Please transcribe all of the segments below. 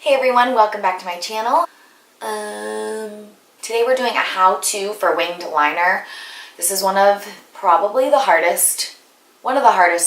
Hey everyone, welcome back to my channel. Today we're doing a how-to for winged liner. This is one of the hardest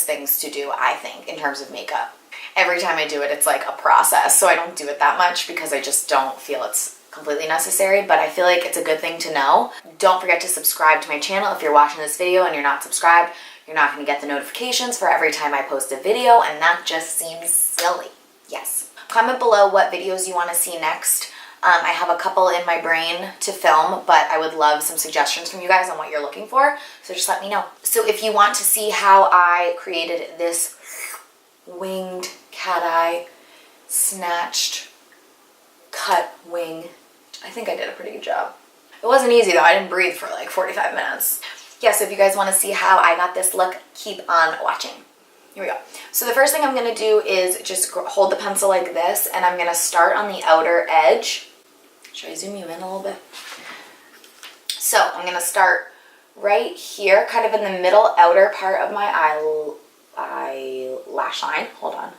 things to do, I think, in terms of makeup. Every time I do it, it's like a process, so I don't do it that much because I just don't feel it's completely necessary, but I feel like it's a good thing to know. Don't forget to subscribe to my channel if you're watching this video and you're not subscribed. You're not going to get the notifications for every time I post a video, and that just seems silly. Yes. Comment below what videos you want to see next. I have a couple in my brain to film, but I would love some suggestions from you guys on what you're looking for, so just let me know. So if you want to see how I created this winged cat eye, snatched, cut wing, I think I did a pretty good job. It wasn't easy though, I didn't breathe for like 45 minutes. Yeah, so if you guys want to see how I got this look, keep on watching. Here we go. So the first thing I'm going to do is just hold the pencil like this, and I'm going to start on the outer edge. Should I zoom you in a little bit? So I'm going to start right here, kind of in the middle outer part of my eyelash line. Hold on.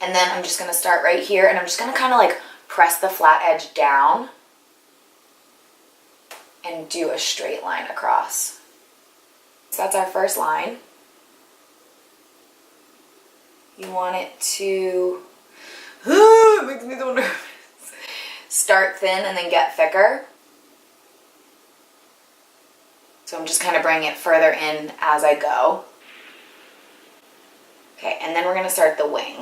And then I'm just going to start right here, and I'm just going to kind of like press the flat edge down and do a straight line across. So that's our first line. You want it to, it makes me so nervous. Start thin and then get thicker. So I'm just kind of bringing it further in as I go. Okay, and then we're going to start the wing.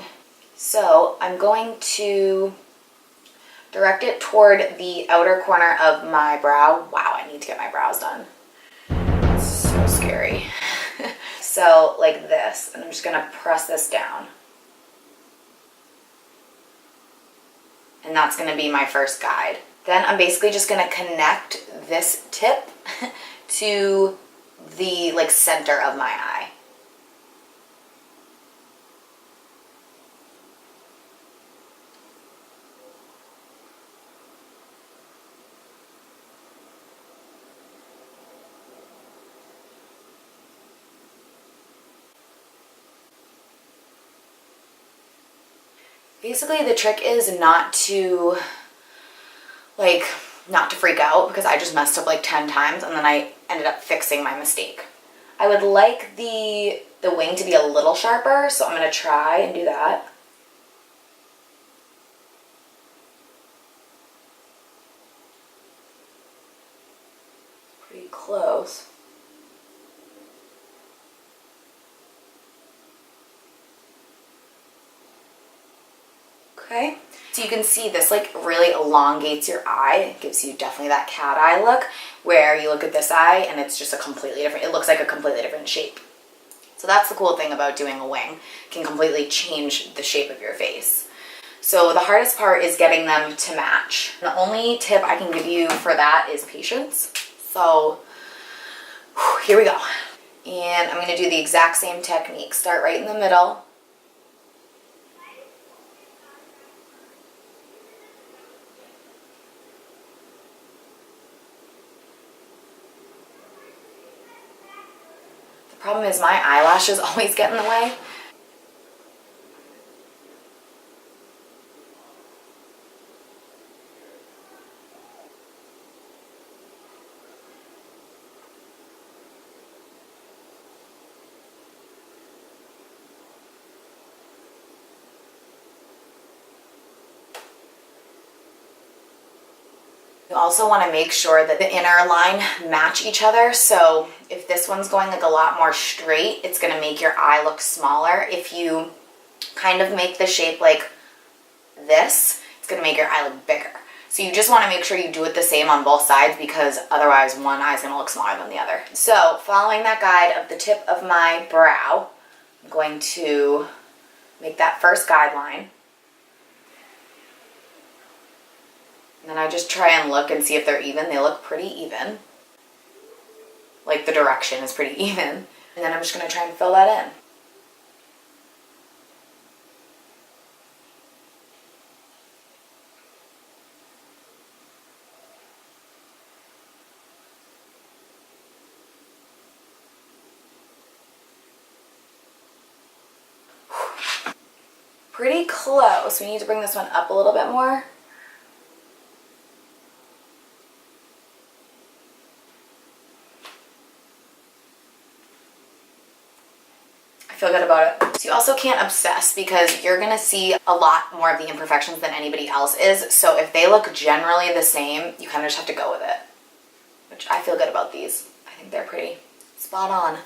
So I'm going to direct it toward the outer corner of my brow. Wow, I need to get my brows done. It's so scary. So like this, and I'm just going to press this down. And that's going to be my first guide. Then I'm basically just going to connect this tip to the like center of my eye. Basically, the trick is not to freak out, because I just messed up like 10 times and then I ended up fixing my mistake. I would like the wing to be a little sharper, so I'm going to try and do that. Pretty close. Okay, so you can see this like really elongates your eye. It gives you definitely that cat eye look, where you look at this eye and it's just a completely different, it looks like a completely different shape. So that's the cool thing about doing a wing. It can completely change the shape of your face. So the hardest part is getting them to match. The only tip I can give you for that is patience. So here we go. And I'm going to do the exact same technique. Start right in the middle. Problem is my eyelashes always get in the way. You also want to make sure that the inner line match each other. So if this one's going like a lot more straight, it's going to make your eye look smaller. If you kind of make the shape like this, it's going to make your eye look bigger. So you just want to make sure you do it the same on both sides, because otherwise one eye is going to look smaller than the other. So following that guide of the tip of my brow, I'm going to make that first guideline. And then I just try and look and see if they're even. They look pretty even. Like the direction is pretty even. And then I'm just going to try and fill that in. pretty close. We need to bring this one up a little bit more. Feel good about it. So you also can't obsess because you're gonna see a lot more of the imperfections than anybody else is. So if they look generally the same, you kind of just have to go with it. Which I feel good about these. I think they're pretty spot on.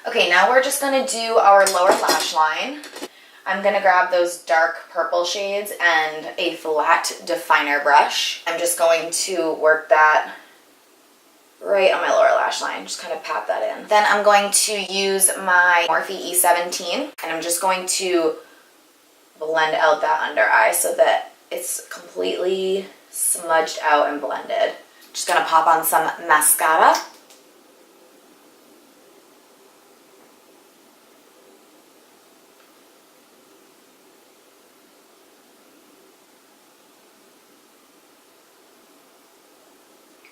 Okay, now we're just gonna do our lower lash line. I'm gonna grab those dark purple shades and a flat definer brush. I'm just going to work that right on my lower lash line, just kind of pat that in. Then I'm going to use my Morphe E17 and I'm just going to blend out that under eye so that it's completely smudged out and blended. Just gonna pop on some mascara.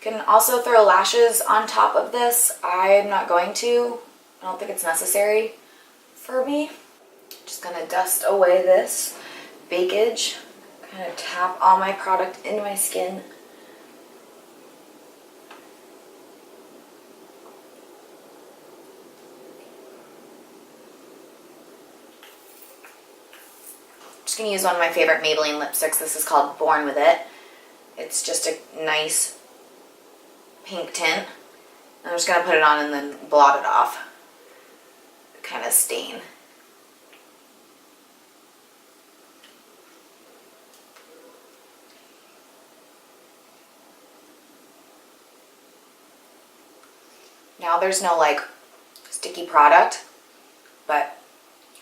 You can also throw lashes on top of this. I'm not going to. I don't think it's necessary for me. Just gonna dust away this bakage. Kind of tap all my product into my skin. Just gonna use one of my favorite Maybelline lipsticks. This is called Born with It. It's just a nice pink tint. I'm just gonna put it on and then blot it off. Kind of stain. Now there's no like sticky product, but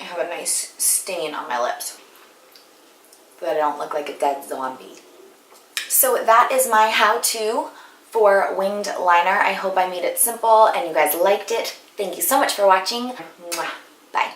I have a nice stain on my lips so that I don't look like a dead zombie. So that is my how-to for winged liner. I hope I made it simple and you guys liked it. Thank you so much for watching. Mwah. Bye.